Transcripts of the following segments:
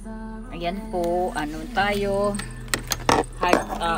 Ayan po, ano tayo, hard,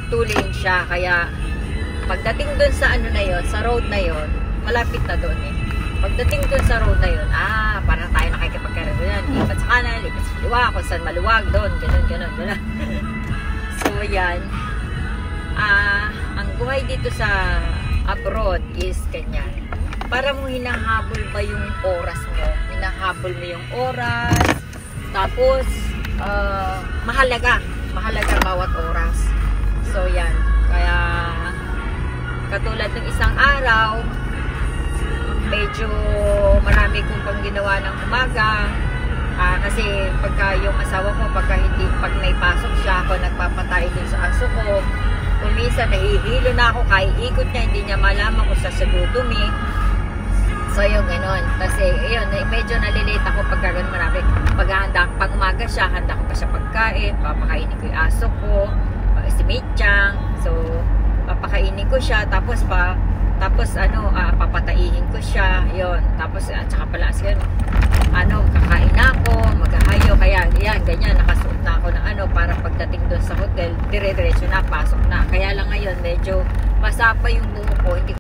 two-lane siya, kaya pagdating dun sa ano na yon, sa road na yon, malapit na doon eh. Pagdating dun sa road na yon, parang tayo nakikipagkarera yan, lipat sa kanan, lipat sa kaliwa, kung saan maluwag doon, ganun. So yan, ang buhay dito sa abroad is ganyan. Para mo hinahabol ba yung oras mo, hinahabol mo yung oras, tapos mahalaga bawat oras. So yan, kaya katulad ng isang araw, medyo marami kong pang ginawa ng umaga, kasi pagka yung asawa ko, pag may pasok siya, ako nagpapatay din sa aso ko, kumisa nahihilo na ako, kaiikot niya, hindi niya malaman kung sa dudumi. So yung ganon, kasi yun, medyo nalilate ako pagka ganun marami. Pag umaga siya, handa ko pa siya pagkain, papakainin ko yung aso ko, si Michang. So papakainin ko siya, tapos papataihin ko siya, yon. Tapos at saka pala kakain na ako, maghahayo, kaya yan, ganyan, nakasuot na ako ng para pagdating doon sa hotel, dire-diretso na, pasok na. Kaya lang ngayon medyo masapa yung buhok ko, hindi